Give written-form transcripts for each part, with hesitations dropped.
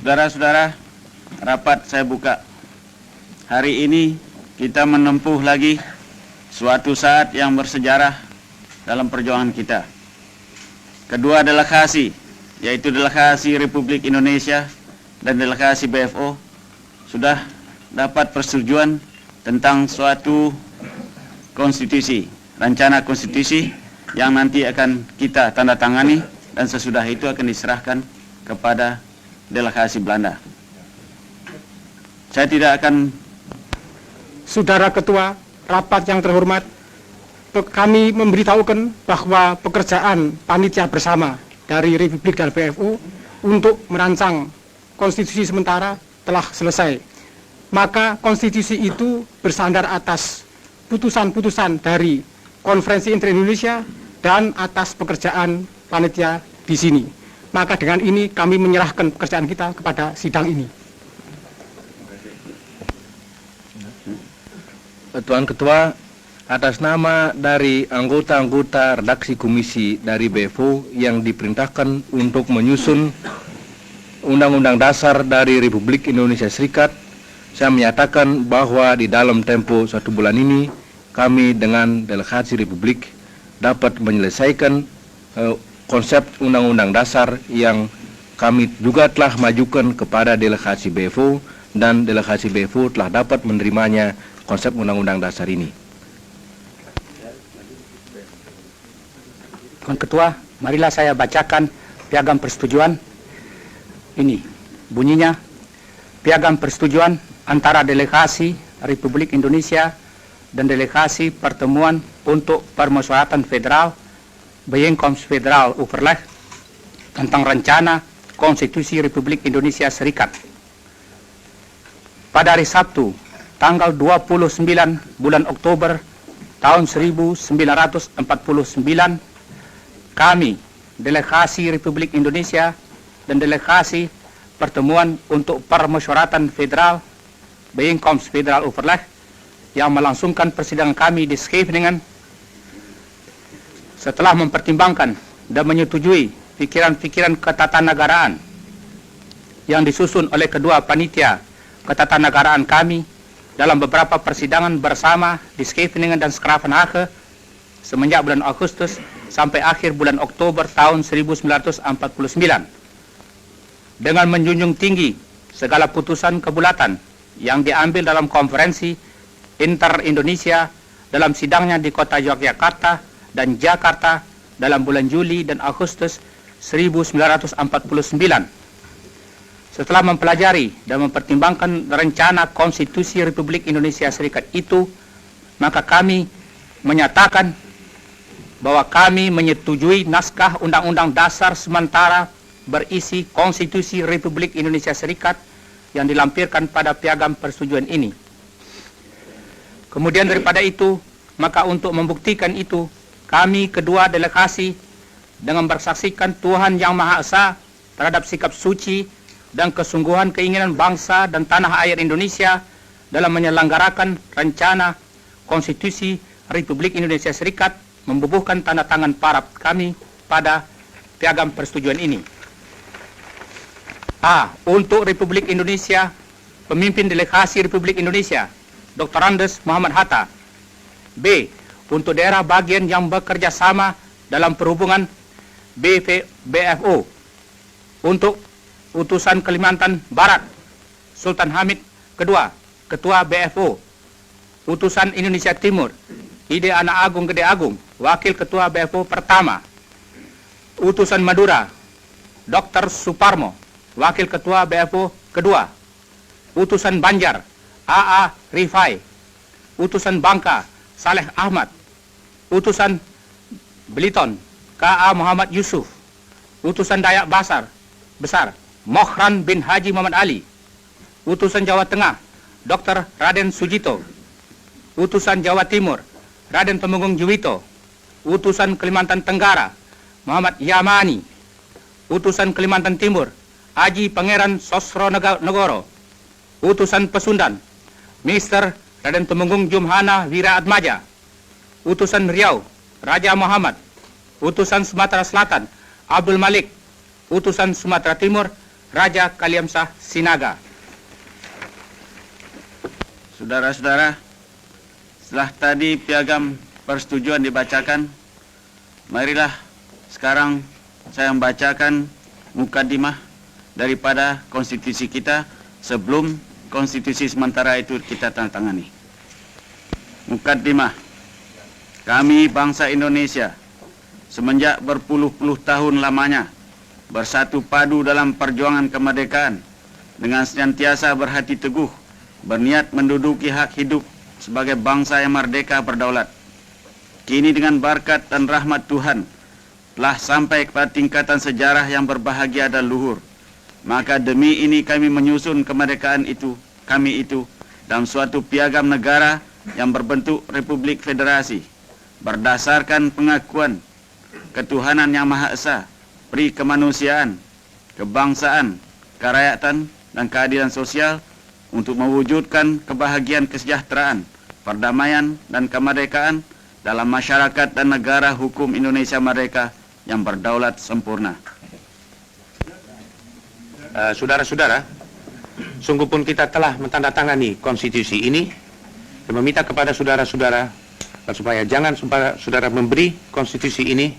Saudara-saudara, rapat saya buka. Hari ini kita menempuh lagi suatu saat yang bersejarah dalam perjuangan kita. Kedua delegasi, yaitu delegasi Republik Indonesia dan delegasi BFO, sudah dapat persetujuan tentang suatu konstitusi, rencana konstitusi yang nanti akan kita tanda tangani dan sesudah itu akan diserahkan kepada delegasi Belanda. Saya tidak akan... Saudara Ketua, rapat yang terhormat, kami memberitahukan bahwa pekerjaan panitia bersama dari Republik dan BFO untuk merancang konstitusi sementara telah selesai. Maka konstitusi itu bersandar atas putusan-putusan dari Konferensi Inter-Indonesia dan atas pekerjaan panitia di sini. Maka dengan ini kami menyerahkan pekerjaan kita kepada sidang ini. Tuan Ketua, atas nama dari anggota-anggota redaksi komisi dari BFO yang diperintahkan untuk menyusun Undang-Undang Dasar dari Republik Indonesia Serikat, saya menyatakan bahwa di dalam tempo 1 bulan ini, kami dengan delegasi Republik dapat menyelesaikan konsep Undang-Undang Dasar yang kami juga telah majukan kepada delegasi BFO, dan delegasi BFO telah dapat menerimanya konsep Undang-Undang Dasar ini. Tuan Ketua, marilah saya bacakan piagam persetujuan. Ini bunyinya: piagam persetujuan antara delegasi Republik Indonesia dan delegasi Pertemuan untuk Permusyawaratan Federal Bijeenkomst Federal Overleg tentang rencana Konstitusi Republik Indonesia Serikat. Pada hari Sabtu, tanggal 29 bulan Oktober tahun 1949, kami, delegasi Republik Indonesia dan delegasi Pertemuan untuk Permusyawaratan Federal Bijeenkomst Federal Overleg yang melangsungkan persidangan kami di Scheveningen, setelah mempertimbangkan dan menyetujui pikiran-pikiran ketatanegaraan yang disusun oleh kedua panitia ketatanegaraan kami dalam beberapa persidangan bersama di Scheveningen dan Schravenhage semenjak bulan Agustus sampai akhir bulan Oktober tahun 1949, dengan menjunjung tinggi segala putusan kebulatan yang diambil dalam konferensi Inter-Indonesia dalam sidangnya di kota Yogyakarta dan Jakarta dalam bulan Juli dan Agustus 1949. Setelah mempelajari dan mempertimbangkan rencana Konstitusi Republik Indonesia Serikat itu, maka kami menyatakan bahwa kami menyetujui naskah Undang-Undang Dasar sementara berisi Konstitusi Republik Indonesia Serikat yang dilampirkan pada piagam persetujuan ini. Kemudian daripada itu, maka untuk membuktikan itu, kami kedua delegasi dengan bersaksikan Tuhan Yang Maha Esa terhadap sikap suci dan kesungguhan keinginan bangsa dan tanah air Indonesia dalam menyelenggarakan rencana Konstitusi Republik Indonesia Serikat, membubuhkan tanda tangan para kami pada piagam persetujuan ini. A. Untuk Republik Indonesia, pemimpin delegasi Republik Indonesia, Dr. Andes Muhammad Hatta. B. Untuk daerah bagian yang bekerja sama dalam perhubungan, BFO. Untuk utusan Kalimantan Barat, Sultan Hamid Kedua, Ketua BFO. Utusan Indonesia Timur, Ide Anak Agung Gede Agung, Wakil Ketua BFO Pertama. Utusan Madura, Dr. Suparmo, Wakil Ketua BFO Kedua. Utusan Banjar, AA Rifai. Utusan Bangka, Saleh Ahmad. Utusan Beliton, KA Muhammad Yusuf. Utusan Dayak Besar, Mohran bin Haji Muhammad Ali. Utusan Jawa Tengah, Dr. Raden Sujito. Utusan Jawa Timur, Raden Temenggung Juwito. Utusan Kalimantan Tenggara, Muhammad Yamani. Utusan Kalimantan Timur, Haji Pangeran Sosro Negoro. Utusan Pesundan, Mr. Raden Temenggung Jumhana Wira Atmaja. Utusan Riau, Raja Muhammad. Utusan Sumatera Selatan, Abdul Malik. Utusan Sumatera Timur, Raja Kaliamsah Sinaga. Saudara-saudara, setelah tadi piagam persetujuan dibacakan, marilah sekarang saya membacakan mukadimah daripada konstitusi kita sebelum konstitusi sementara itu kita tandatangani. Mukadimah. Kami bangsa Indonesia semenjak berpuluh-puluh tahun lamanya bersatu padu dalam perjuangan kemerdekaan dengan senantiasa berhati teguh berniat menduduki hak hidup sebagai bangsa yang merdeka berdaulat. Kini dengan berkat dan rahmat Tuhan telah sampai kepada tingkatan sejarah yang berbahagia dan luhur. Maka demi ini kami menyusun kemerdekaan kami itu dalam suatu piagam negara yang berbentuk Republik Federasi berdasarkan pengakuan ketuhanan yang Maha Esa, peri kemanusiaan, kebangsaan, kerakyatan, dan keadilan sosial untuk mewujudkan kebahagiaan kesejahteraan, perdamaian, dan kemerdekaan dalam masyarakat dan negara hukum Indonesia merdeka yang berdaulat sempurna. Saudara-saudara, sungguh pun kita telah mentandatangani konstitusi ini dan meminta kepada saudara-saudara supaya jangan saudara memberi konstitusi ini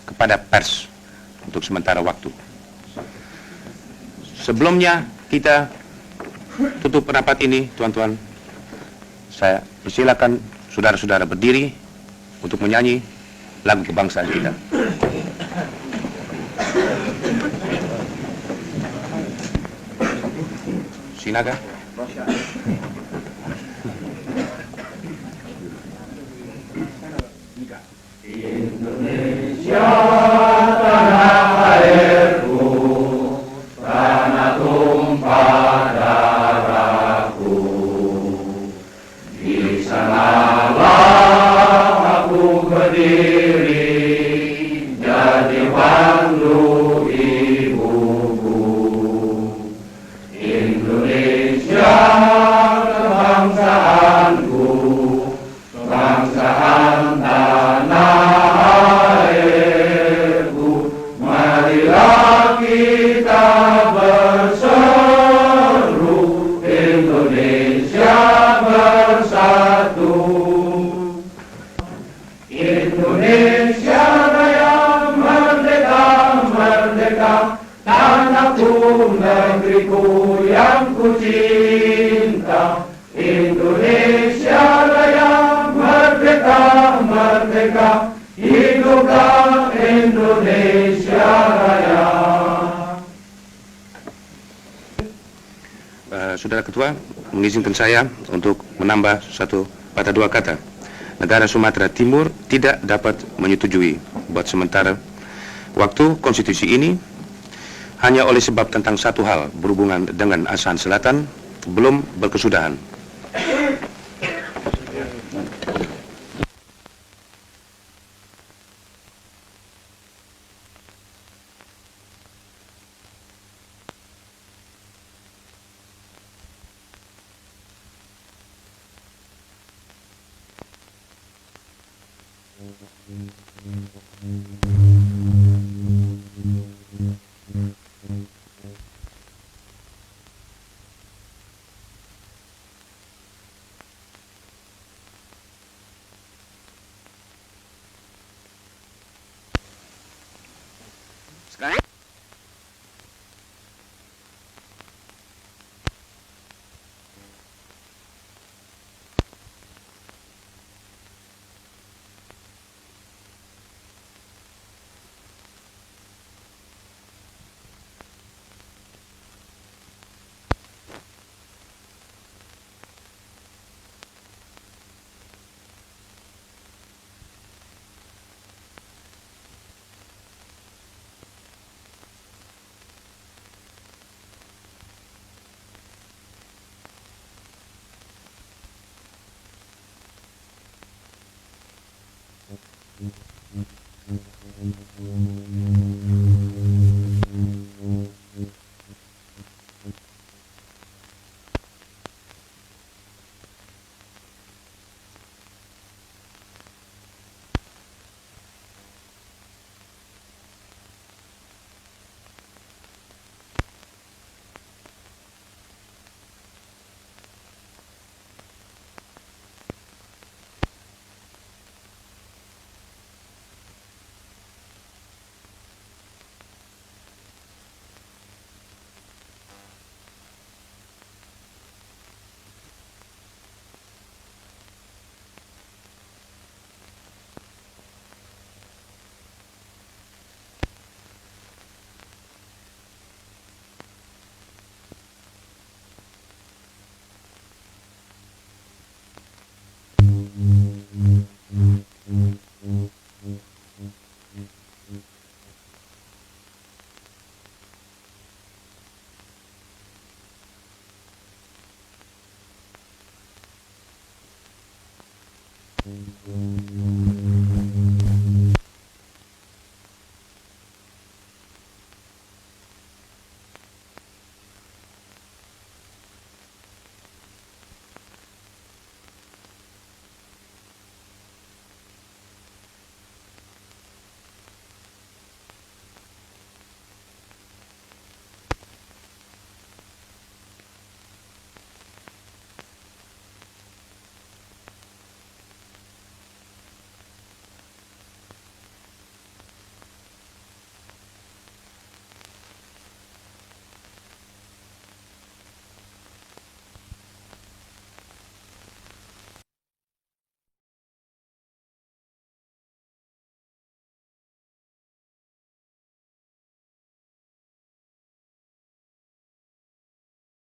kepada pers untuk sementara waktu. Sebelumnya kita tutup rapat ini, tuan-tuan. Saya persilakan saudara-saudara berdiri untuk menyanyi lagu kebangsaan kita. Sinaga. Indonesia Raya merdeka, merdeka, tanahku negeriku yang ku cinta. Indonesia Raya merdeka, merdeka, hiduplah Indonesia Raya. Saudara Ketua, mengizinkan saya untuk menambah satu patah dua kata. Negara Sumatera Timur tidak dapat menyetujui buat sementara waktu konstitusi ini hanya oleh sebab tentang satu hal berhubungan dengan ASEAN Selatan belum berkesudahan. Sekarang